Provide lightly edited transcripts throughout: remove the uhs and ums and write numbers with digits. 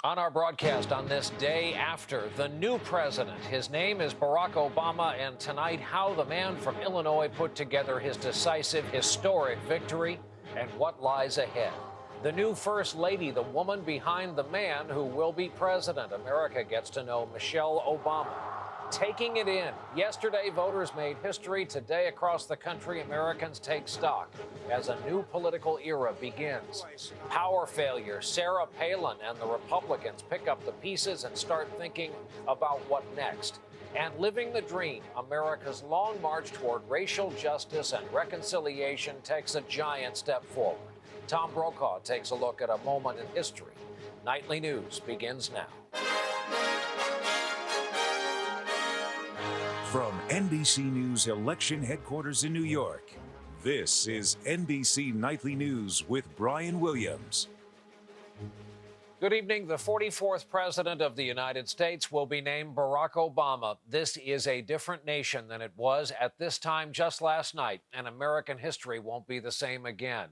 On our broadcast on this day after the new president, his name is Barack Obama, and tonight, how the man from Illinois put together his decisive, historic victory and what lies ahead. The new First Lady, the woman behind the man who will be president. America gets to know Michelle Obama. Taking it in. Yesterday, voters made history. Today, across the country, Americans take stock as a new political era begins. Power failure. Sarah Palin and the Republicans pick up the pieces and start thinking about what next. And living the dream, America's long march toward racial justice and reconciliation takes a giant step forward. Tom Brokaw takes a look at a moment in history. Nightly News begins now. From NBC News election headquarters in New York, this is NBC Nightly News with Brian Williams. Good evening. The 44th president of the United States will be named Barack Obama. This is a different nation than it was at this time just last night, and American history won't be the same again.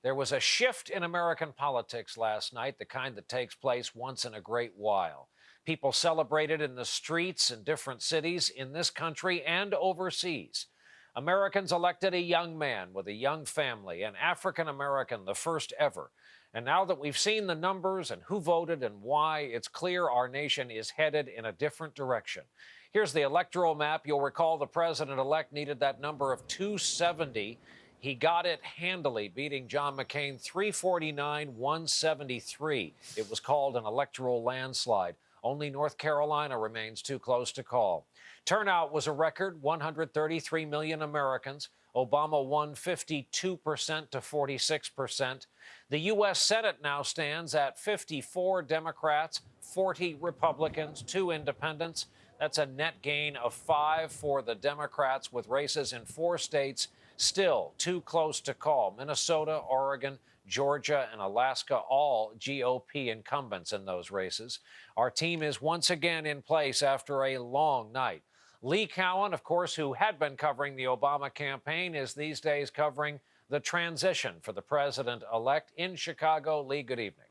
There was a shift in American politics last night, the kind that takes place once in a great while. People celebrated in the streets in different cities in this country and overseas. Americans elected a young man with a young family, an African-American, the first ever. And now that we've seen the numbers and who voted and why, it's clear our nation is headed in a different direction. Here's the electoral map. You'll recall the president-elect needed that number of 270. He got it handily, beating John McCain 349-173. It was called an electoral landslide. Only North Carolina remains too close to call. Turnout was a record, 133 million Americans. Obama won 52% to 46%. The U.S. Senate now stands at 54 Democrats, 40 Republicans, 2 independents. That's a net gain of 5 for the Democrats, with races in 4 states still too close to call. Minnesota, Oregon, Georgia, and Alaska, all GOP incumbents in those races. Our team is once again in place after a long night. Lee Cowan, of course, who had been covering the Obama campaign, is these days covering the transition for the president-elect in Chicago. Lee, good evening.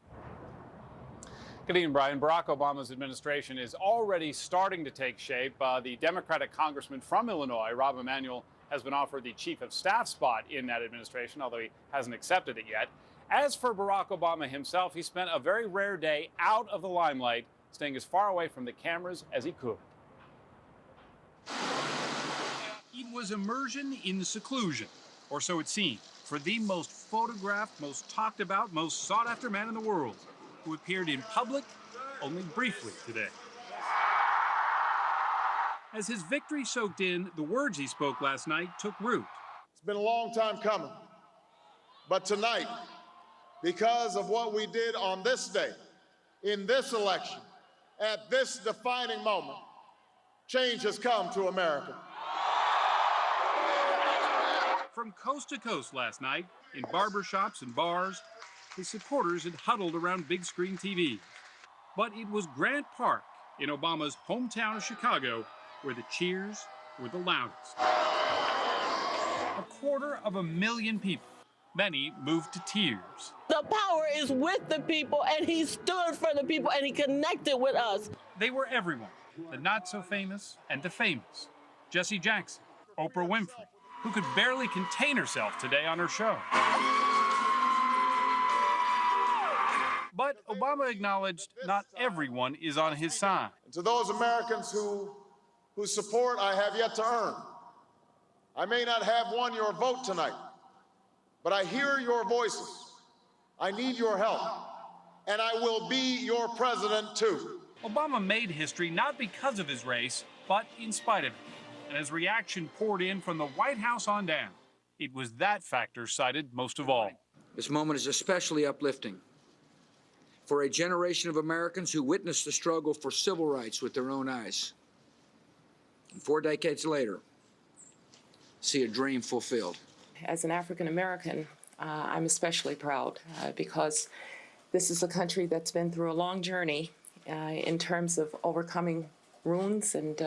Good evening, Brian. Barack Obama's administration is already starting to take shape. The Democratic congressman from Illinois, Rahm Emanuel, has been offered the chief of staff spot in that administration, although he hasn't accepted it yet. As for Barack Obama himself, he spent a very rare day out of the limelight, staying as far away from the cameras as he could. It was immersion in seclusion, or so it seemed, for the most photographed, most talked about, most sought after man in the world, who appeared in public only briefly today. As his victory soaked in, the words he spoke last night took root. It's been a long time coming, but tonight, because of what we did on this day, in this election, at this defining moment, change has come to America. From coast to coast last night, in barbershops and bars, his supporters had huddled around big screen TVs. But it was Grant Park, in Obama's hometown of Chicago, where the cheers were the loudest. 250,000 people, many moved to tears. The power is with the people, and he stood for the people, and he connected with us. They were everyone, the not-so-famous and the famous. Jesse Jackson, Oprah Winfrey, who could barely contain herself today on her show. But Obama acknowledged not everyone is on his side. And to those Americans whose support I have yet to earn, I may not have won your vote tonight, but I hear your voices. I need your help, and I will be your president too. Obama made history not because of his race, but in spite of it. And as reaction poured in from the White House on down, it was that factor cited most of all. This moment is especially uplifting for a generation of Americans who witnessed the struggle for civil rights with their own eyes. And 4 decades later, see a dream fulfilled. As an African American, I'm especially proud because this is a country that's been through a long journey in terms of overcoming wounds and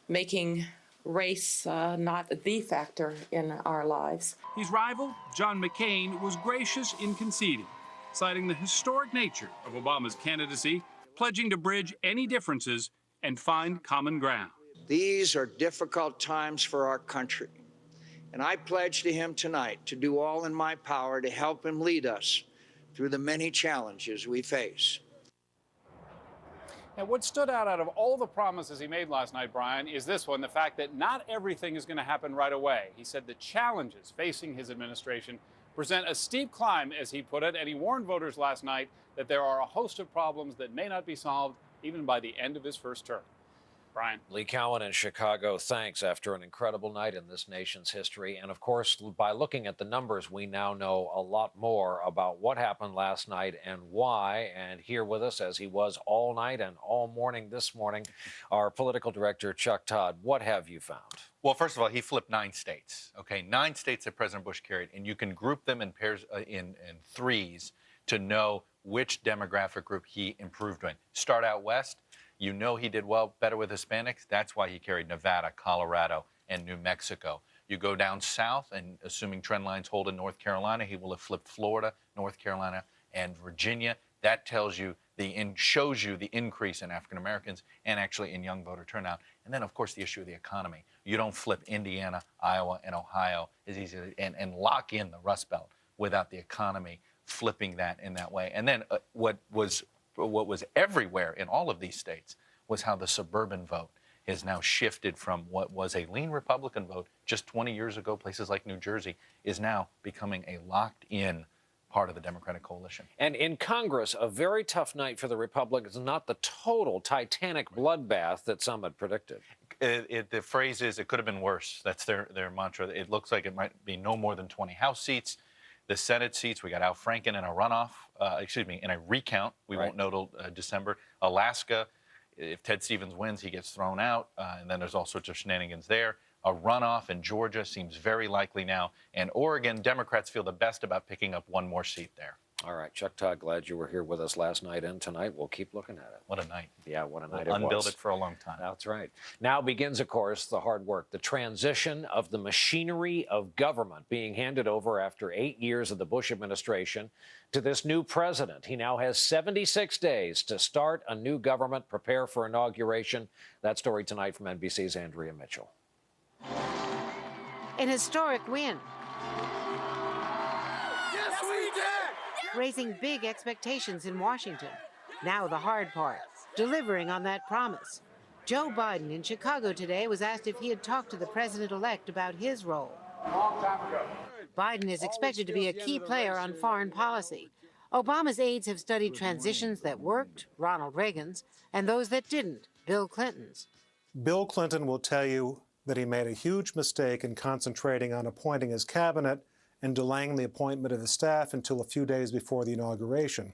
making race not the factor in our lives. His rival, John McCain, was gracious in conceding, citing the historic nature of Obama's candidacy, pledging to bridge any differences and find common ground. These are difficult times for our country, and I pledge to him tonight to do all in my power to help him lead us through the many challenges we face. And what stood out of all the promises he made last night, Brian, is this one, the fact that not everything is going to happen right away. He said the challenges facing his administration present a steep climb, as he put it, and he warned voters last night that there are a host of problems that may not be solved even by the end of his first term. Brian. Lee Cowan in Chicago, thanks. After an incredible night in this nation's history. And of course, by looking at the numbers, we now know a lot more about what happened last night and why. And here with us, as he was all night and all morning this morning, our political director, Chuck Todd. What have you found? Well, first of all, he flipped 9 states. Okay, 9 states that President Bush carried, and you can group them in pairs, in threes, to know which demographic group he improved in. Start out west. You know he did better with Hispanics. That's why he carried Nevada, Colorado, and New Mexico. You go down south, and assuming trend lines hold in North Carolina, he will have flipped Florida, North Carolina, and Virginia. That tells you shows you the increase in African Americans and actually in young voter turnout. And then, of course, the issue of the economy. You don't flip Indiana, Iowa, and Ohio as easily and lock in the Rust Belt without the economy flipping that in that way. And then what was everywhere in all of these states was how the suburban vote has now shifted from what was a lean Republican vote just 20 years ago, places like New Jersey, is now becoming a locked-in part of the Democratic coalition. And in Congress, a very tough night for the Republicans, not the total Titanic bloodbath that some had predicted. The phrase is, it could have been worse. That's their mantra. It looks like it might be no more than 20 House seats. The Senate seats, we got Al Franken in a runoff, in a recount. We won't know till December. Alaska, if Ted Stevens wins, he gets thrown out, and then there's all sorts of shenanigans there. A runoff in Georgia seems very likely now. And Oregon, Democrats feel the best about picking up one more seat there. All right, Chuck Todd, glad you were here with us last night and tonight. We'll keep looking at it. What a night. Yeah, what a night we'll it was. Unbuild it for a long time. That's right. Now begins, of course, the hard work, the transition of the machinery of government being handed over after 8 years of the Bush administration to this new president. He now has 76 days to start a new government, prepare for inauguration. That story tonight from NBC's Andrea Mitchell. An historic win. Yes, we did! Raising big expectations in Washington. Now the hard part, delivering on that promise. Joe Biden in Chicago today was asked if he had talked to the president-elect about his role. Biden is expected to be a key player on foreign policy. Obama's aides have studied transitions that worked, Ronald Reagan's, and those that didn't, Bill Clinton's. Bill Clinton will tell you that he made a huge mistake in concentrating on appointing his cabinet and delaying the appointment of the staff until a few days before the inauguration.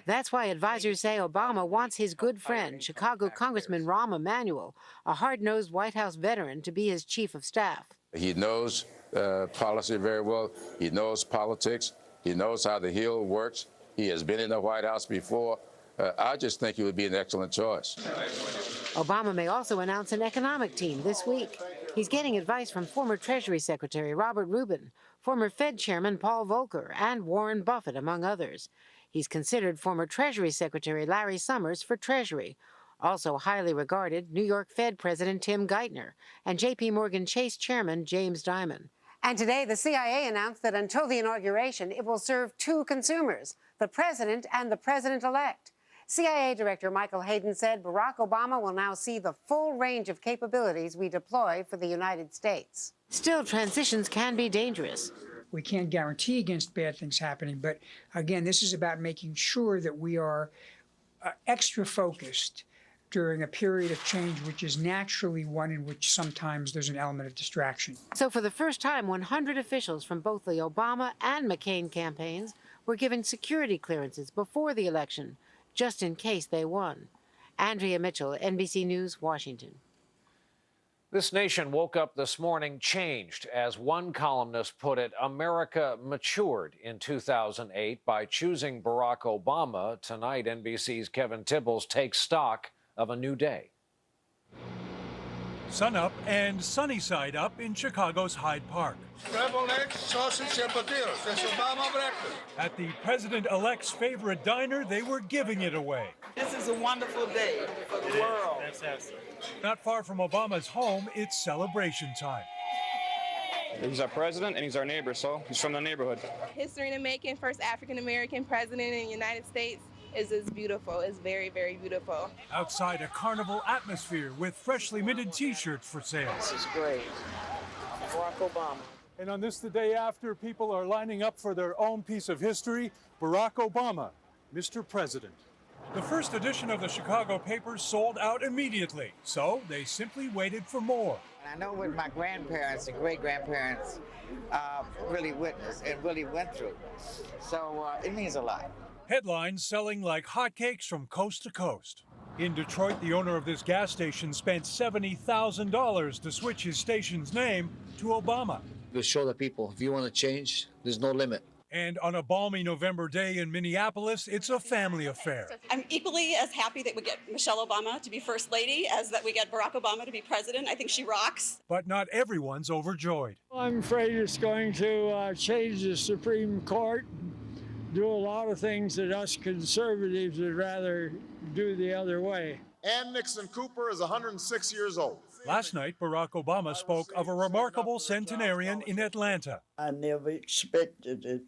That's why advisors say Obama wants his good friend, Chicago Congressman Rahm Emanuel, a hard-nosed White House veteran, to be his chief of staff. He knows policy very well. He knows politics. He knows how the Hill works. He has been in the White House before. I just think he would be an excellent choice. Obama may also announce an economic team this week. He's getting advice from former Treasury Secretary Robert Rubin, former Fed Chairman Paul Volcker, and Warren Buffett, among others. He's considered former Treasury Secretary Larry Summers for Treasury, also highly regarded New York Fed President Tim Geithner, and J.P. Morgan Chase Chairman James Dimon. And today, the CIA announced that until the inauguration, it will serve two consumers, the president and the president-elect. CIA Director Michael Hayden said Barack Obama will now see the full range of capabilities we deploy for the United States. Still, transitions can be dangerous. We can't guarantee against bad things happening, but again, this is about making sure that we are extra focused during a period of change, which is naturally one in which sometimes there's an element of distraction. So for the first time, 100 officials from both the Obama and McCain campaigns were given security clearances before the election, just in case they won. Andrea Mitchell, NBC News, Washington. This nation woke up this morning changed. As one columnist put it, America matured in 2008 by choosing Barack Obama. Tonight, NBC's Kevin Tibbles takes stock of a new day. sunup and sunny side up in Chicago's Hyde Park. Scrambled eggs, sausage, and potatoes. That's Obama breakfast. At the president-elect's favorite diner, they were giving it away. This is a wonderful day for the world. Not far from Obama's home, it's celebration time. He's our president and he's our neighbor, so he's from the neighborhood. History in the making, first African-American president in the United States is beautiful. It's very, very beautiful. Outside, a carnival atmosphere with freshly minted T-shirts for sale. This is great. Barack Obama. And on this, the day after, people are lining up for their own piece of history, Barack Obama, Mr. President. The first edition of the Chicago papers sold out immediately, so they simply waited for more. I know what my grandparents and great-grandparents really witnessed and really went through. So it means a lot. Headlines selling like hotcakes from coast to coast. In Detroit, the owner of this gas station spent $70,000 to switch his station's name to Obama. To show the people, if you want to change, there's no limit. And on a balmy November day in Minneapolis, it's a family affair. I'm equally as happy that we get Michelle Obama to be First Lady as that we get Barack Obama to be President. I think she rocks. But not everyone's overjoyed. I'm afraid it's going to change the Supreme Court, do a lot of things that us conservatives would rather do the other way. Ann Nixon Cooper is 106 years old. Last night, Barack Obama spoke of a remarkable centenarian in Atlanta. I never expected it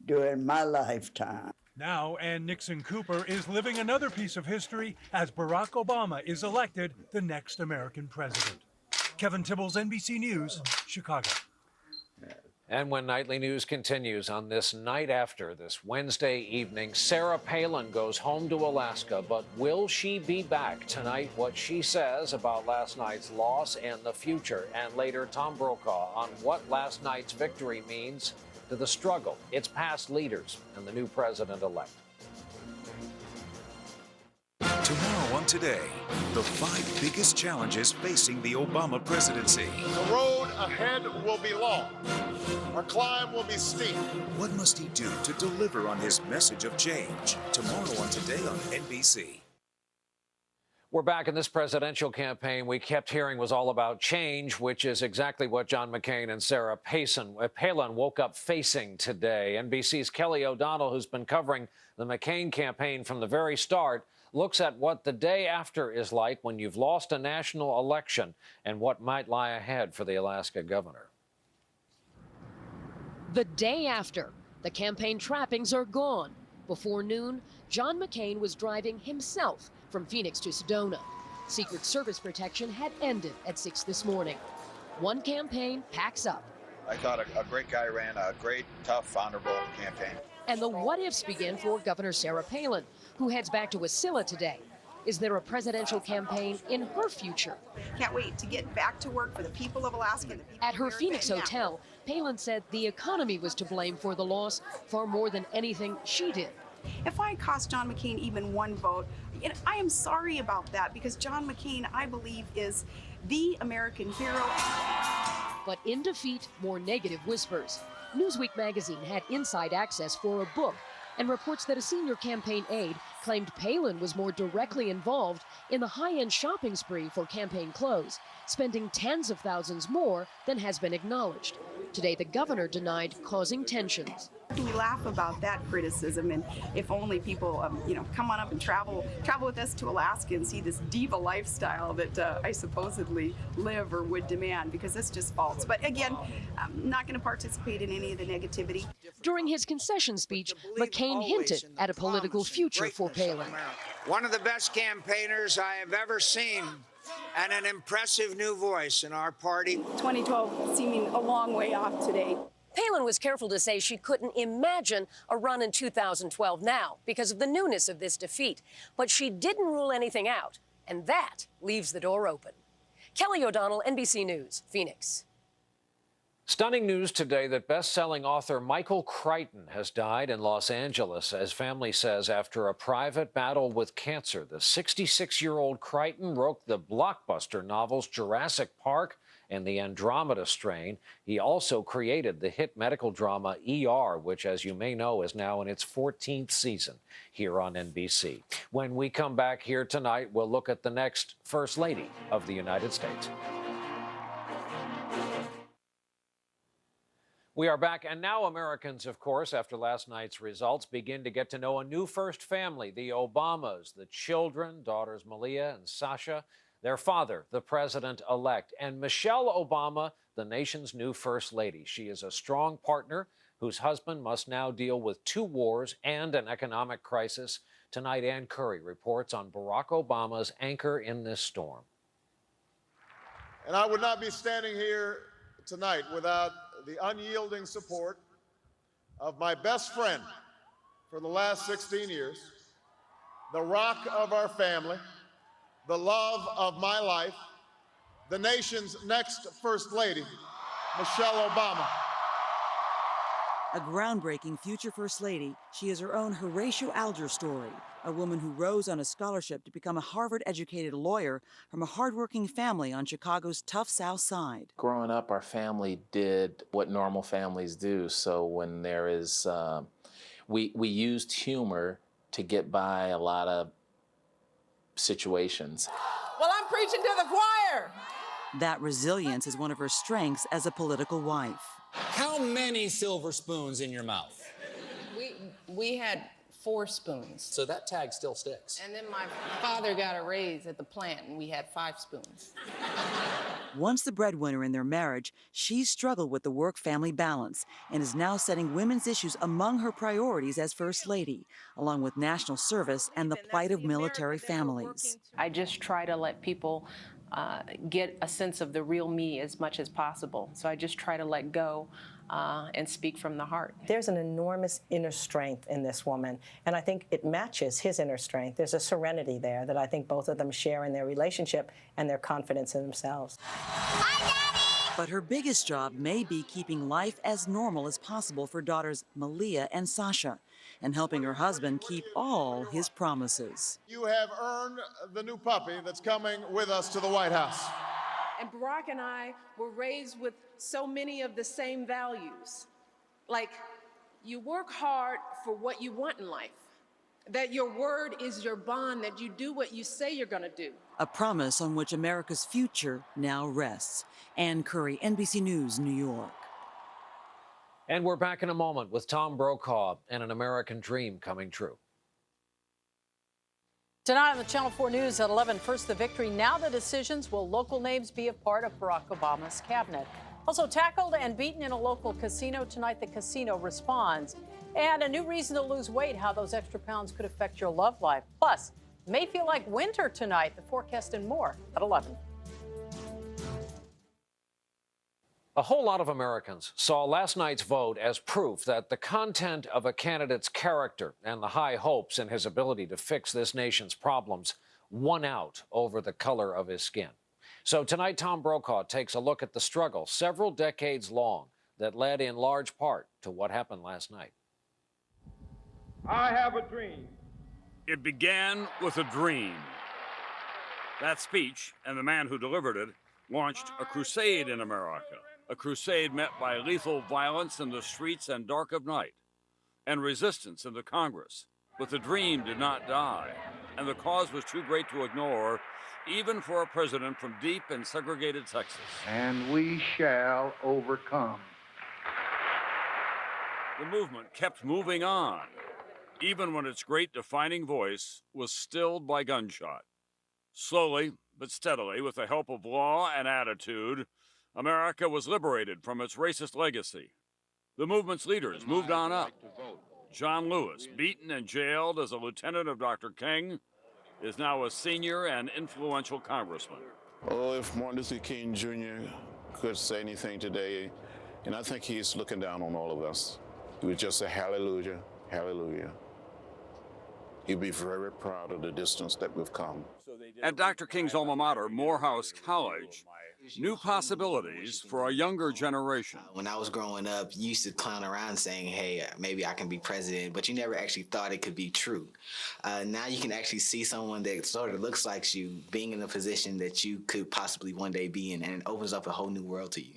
during my lifetime. Now, Ann Nixon Cooper is living another piece of history as Barack Obama is elected the next American president. Kevin Tibbles, NBC News, Chicago. And when Nightly News continues on this night after, this Wednesday evening, Sarah Palin goes home to Alaska, but will she be back tonight? What she says about last night's loss and the future. And later, Tom Brokaw on what last night's victory means to the struggle, its past leaders, and the new president-elect. Tomorrow on Today, the 5 biggest challenges facing the Obama presidency. The road ahead will be long. Our climb will be steep. What must he do to deliver on his message of change? Tomorrow on Today on NBC. We're back in this presidential campaign we kept hearing was all about change, which is exactly what John McCain and Sarah Palin woke up facing today. NBC's Kelly O'Donnell, who's been covering the McCain campaign from the very start, looks at what the day after is like when you've lost a national election and what might lie ahead for the Alaska governor. The day after, the campaign trappings are gone. Before noon, John McCain was driving himself from Phoenix to Sedona. Secret Service protection had ended at 6 this morning. One campaign packs up. I thought a great guy ran a great, tough, honorable campaign. And the what-ifs begin for Governor Sarah Palin, who heads back to Wasilla today. Is there a presidential campaign in her future? Can't wait to get back to work for the people of Alaska. At her Phoenix hotel, Palin said the economy was to blame for the loss far more than anything she did. If I cost John McCain even one vote, I am sorry about that because John McCain, I believe, is the American hero. But in defeat, more negative whispers. Newsweek magazine had inside access for a book and reports that a senior campaign aide claimed Palin was more directly involved in the high-end shopping spree for campaign clothes, spending tens of thousands more than has been acknowledged. Today, the governor denied causing tensions. We laugh about that criticism, and if only people, come on up and travel with us to Alaska and see this diva lifestyle that I supposedly live or would demand, because it's just false. But again, I'm not going to participate in any of the negativity. During his concession speech, McCain hinted at a political future for Palin. One of the best campaigners I have ever seen, and an impressive new voice in our party. 2012 seeming a long way off today. Palin was careful to say she couldn't imagine a run in 2012 now because of the newness of this defeat. But she didn't rule anything out, and that leaves the door open. Kelly O'Donnell, NBC News, Phoenix. Stunning news today that best-selling author Michael Crichton has died in Los Angeles, as family says, after a private battle with cancer. The 66-year-old Crichton wrote the blockbuster novels Jurassic Park and The Andromeda Strain. He also created the hit medical drama ER, which, as you may know, is now in its 14th season here on NBC. When we come back here tonight, we'll look at the next First Lady of the United States. We are back, and now Americans, of course, after last night's results, begin to get to know a new first family, the Obamas, the children, daughters Malia and Sasha, their father, the president-elect, and Michelle Obama, the nation's new first lady. She is a strong partner whose husband must now deal with 2 wars and an economic crisis. Tonight, Ann Curry reports on Barack Obama's anchor in this storm. And I would not be standing here tonight without the unyielding support of my best friend for the last 16 years, the rock of our family, the love of my life, the nation's next First Lady, Michelle Obama. A groundbreaking future First Lady, she is her own Horatio Alger story, a woman who rose on a scholarship to become a Harvard-educated lawyer from a hardworking family on Chicago's tough South Side. Growing up, our family did what normal families do. So when there is, we used humor to get by a lot of situations. Well, I'm preaching to the choir. That resilience is one of her strengths as a political wife. How many silver spoons in your mouth? We had 4 spoons. So that tag still sticks. And then my father got a raise at the plant, and we had 5 spoons. Once the breadwinner in their marriage, she's struggled with the work-family balance and is now setting women's issues among her priorities as First Lady, along with national service and the plight of military families. I just try to let people get a sense of the real me as much as possible. So I just try to let go and speak from the heart. There's an enormous inner strength in this woman, and I think it matches his inner strength. There's a serenity there that I think both of them share in their relationship and their confidence in themselves. But her biggest job may be keeping life as normal as possible for daughters Malia and Sasha, and helping her husband keep all his promises. You have earned the new puppy that's coming with us to the White House. And Barack and I were raised with so many of the same values. Like, you work hard for what you want in life, that your word is your bond, that you do what you say you're going to do. A promise on which America's future now rests. Ann Curry, NBC News, New York. And we're back in a moment with Tom Brokaw and An American Dream Coming True. Tonight on the Channel 4 News at 11, first the victory, now the decisions. Will local names be a part of Barack Obama's cabinet? Also tackled and beaten in a local casino tonight, the casino responds. And a new reason to lose weight, how those extra pounds could affect your love life. Plus, may feel like winter tonight, the forecast and more at 11. A whole lot of Americans saw last night's vote as proof that the content of a candidate's character and the high hopes in his ability to fix this nation's problems won out over the color of his skin. So tonight, Tom Brokaw takes a look at the struggle several decades long that led in large part to what happened last night. I have a dream. It began with a dream. That speech and the man who delivered it launched a crusade in America. A crusade met by lethal violence in the streets and dark of night, and resistance in the Congress. But the dream did not die, and the cause was too great to ignore, even for a president from deep and segregated Texas. And we shall overcome. The movement kept moving on, even when its great defining voice was stilled by gunshot. Slowly but steadily, with the help of law and attitude, America was liberated from its racist legacy. The movement's leaders moved on up. John Lewis, beaten and jailed as a lieutenant of Dr. King, is now a senior and influential congressman. Oh, if Martin Luther King Jr. could say anything today, and I think he's looking down on all of us, he would just say, hallelujah, hallelujah. He'd be very proud of the distance that we've come. At Dr. King's alma mater, Morehouse College, new possibilities for a younger generation. When I was growing up, you used to clown around saying, hey, maybe I can be president, but you never actually thought it could be true. Now you can actually see someone that sort of looks like you being in a position that you could possibly one day be in, and it opens up a whole new world to you.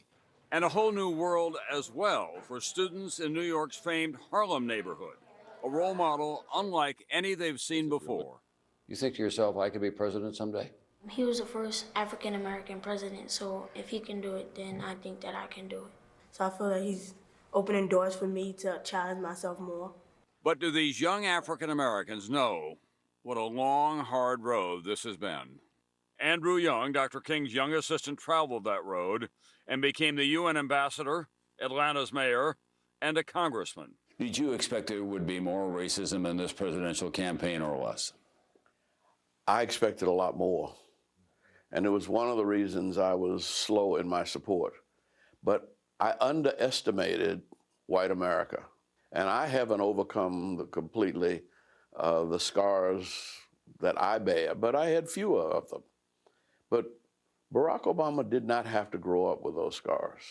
And a whole new world as well for students in New York's famed Harlem neighborhood, a role model unlike any they've seen before. You think to yourself, I could be president someday? He was the first African-American president, so if he can do it, then I think that I can do it. So I feel that he's opening doors for me to challenge myself more. But do these young African Americans know what a long, hard road this has been? Andrew Young, Dr. King's young assistant, traveled that road and became the UN ambassador, Atlanta's mayor, and a congressman. Did you expect there would be more racism in this presidential campaign or less? I expected a lot more. And it was one of the reasons I was slow in my support. But I underestimated white America. And I haven't overcome completely the scars that I bear, but I had fewer of them. But Barack Obama did not have to grow up with those scars.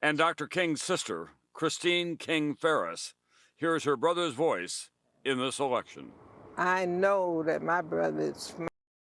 And Dr. King's sister, Christine King Ferris, hears her brother's voice in this election. I know that my brother is